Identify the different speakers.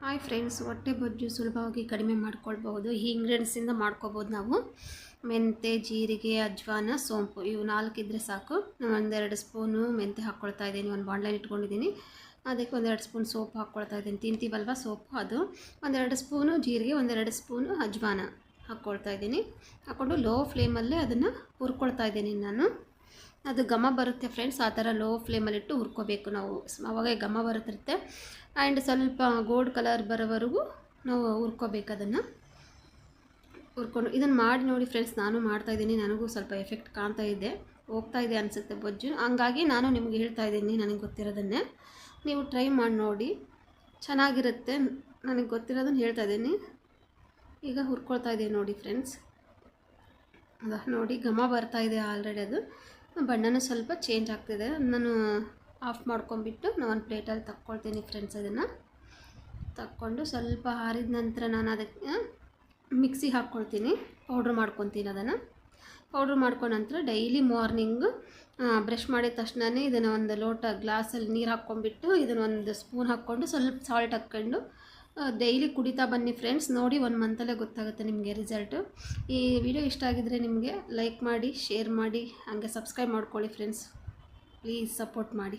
Speaker 1: Hi friends, ಹೊಟ್ಟೆ ಬೊಜ್ಜು ಸುಲಭವಾಗಿ ಕಡಿಮೆ ಮಾಡ್ಕೊಳ್ಬಹುದು. ಈ ಇಂಗ್ರೀಡಿಯೆಂಟ್ಸಿಂದ ಮಾಡ್ಕೋಬೋದು ನಾವು. ಮೆಂತೆ, ಜೀರಿಗೆ, ಅಜ್ವಾನ, ಸೋಂಪು ಇವು 4 ಇದ್ದರೆ ಸಾಕು. ಒಂದೆರಡು ಸ್ಪೂನು ಮೆಂತೆ ಹಾಕ್ಕೊಳ್ತಾ ಇದ್ದೀನಿ. ಒಂದು ಬಾಣಲೆಯಲ್ಲಿ ಇಟ್ಕೊಂಡಿದ್ದೀನಿ. ಅದಕ್ಕೆ ಒಂದೆರಡು ಸ್ಪೂನ್ ಸೋಪು ಹಾಕ್ಕೊಳ್ತಾ ಇದ್ದೀನಿ. ತಿಂತೀವಲ್ವ ಸೋಪು, ಅದು ಒಂದೆರಡು ಸ್ಪೂನು ಜೀರಿಗೆ, ಒಂದೆರಡು ಸ್ಪೂನು ಅಜ್ವಾನ ಹಾಕ್ಕೊಳ್ತಾ ಇದ್ದೀನಿ. ಹಾಕ್ಕೊಂಡು ಲೋ ಫ್ಲೇಮಲ್ಲೇ ಅದನ್ನು ಹುರ್ಕೊಳ್ತಾ ಇದ್ದೀನಿ ನಾನು. ಅದು ಘಮ ಬರುತ್ತೆ ಫ್ರೆಂಡ್ಸ್, ಆ ಥರ ಲೋ ಫ್ಲೇಮಲ್ಲಿಟ್ಟು ಹುರ್ಕೋಬೇಕು ನಾವು. ಅವಾಗ ಘಮ ಬರುತ್ತಿರುತ್ತೆ. ಆ್ಯಂಡ್ ಸ್ವಲ್ಪ ಗೋಲ್ಡ್ ಕಲರ್ ಬರೋವರೆಗೂ ನಾವು ಹುರ್ಕೋಬೇಕು. ಅದನ್ನು ಹುರ್ಕೊಂಡು ಇದನ್ನು ಮಾಡಿ ನೋಡಿ ಫ್ರೆಂಡ್ಸ್. ನಾನು ಮಾಡ್ತಾಯಿದ್ದೀನಿ, ನನಗೂ ಸ್ವಲ್ಪ ಎಫೆಕ್ಟ್ ಕಾಣ್ತಾ ಇದೆ, ಹೋಗ್ತಾ ಇದೆ ಅನಿಸುತ್ತೆ ಬೊಜ್ಜು. ಹಂಗಾಗಿ ನಾನು ನಿಮಗೆ ಹೇಳ್ತಾ ಇದ್ದೀನಿ, ನನಗೆ ಗೊತ್ತಿರೋದನ್ನೇ ನೀವು ಟ್ರೈ ಮಾಡಿ ನೋಡಿ, ಚೆನ್ನಾಗಿರುತ್ತೆ. ನನಗೆ ಗೊತ್ತಿರೋದನ್ನು ಹೇಳ್ತಾ ಇದ್ದೀನಿ. ಈಗ ಹುರ್ಕೊಳ್ತಾ ಇದ್ದೀವಿ ನೋಡಿ ಫ್ರೆಂಡ್ಸ್. ನೋಡಿ ಘಮ ಬರ್ತಾ ಇದೆ ಆಲ್ರೆಡಿ. ಅದು ಬಣ್ಣನೂ ಸ್ವಲ್ಪ ಚೇಂಜ್ ಆಗ್ತಿದೆ. ನಾನು ಆಫ್ ಮಾಡ್ಕೊಂಬಿಟ್ಟು ನಾನು ಒಂದು ಪ್ಲೇಟಲ್ಲಿ ತಕ್ಕೊಳ್ತೀನಿ ಫ್ರೆಂಡ್ಸ್. ಅದನ್ನು ತಕ್ಕೊಂಡು ಸ್ವಲ್ಪ ಆರಿದ ನಂತರ ನಾನು ಅದಕ್ಕೆ ಮಿಕ್ಸಿಗೆ ಹಾಕ್ಕೊಳ್ತೀನಿ, ಪೌಡ್ರ್ ಮಾಡ್ಕೊತೀನಿ. ಅದನ್ನು ಪೌಡ್ರ್ ಮಾಡ್ಕೊಂಡ ನಂತರ ಡೈಲಿ ಮಾರ್ನಿಂಗು ಬ್ರಷ್ ಮಾಡಿದ ತಕ್ಷಣವೇ ಇದನ್ನು ಒಂದು ಲೋಟ ಗ್ಲಾಸಲ್ಲಿ ನೀರು ಹಾಕ್ಕೊಂಬಿಟ್ಟು ಇದನ್ನು ಒಂದು ಸ್ಪೂನ್ ಹಾಕ್ಕೊಂಡು ಸ್ವಲ್ಪ ಸಾಲ್ಟ್ ಹಾಕ್ಕೊಂಡು ಡೈಲಿ ಕುಡಿತಾ ಬನ್ನಿ ಫ್ರೆಂಡ್ಸ್. ನೋಡಿ 1 ಮಂತಲ್ಲೇ ಗೊತ್ತಾಗುತ್ತೆ ನಿಮಗೆ ರಿಸಲ್ಟು. ಈ ವಿಡಿಯೋ ಇಷ್ಟ ಆಗಿದ್ದರೆ ನಿಮಗೆ ಲೈಕ್ ಮಾಡಿ, ಶೇರ್ ಮಾಡಿ, ಹಾಗೆ ಸಬ್ಸ್ಕ್ರೈಬ್ ಮಾಡ್ಕೊಳ್ಳಿ ಫ್ರೆಂಡ್ಸ್. ಪ್ಲೀಸ್ ಸಪೋರ್ಟ್ ಮಾಡಿ.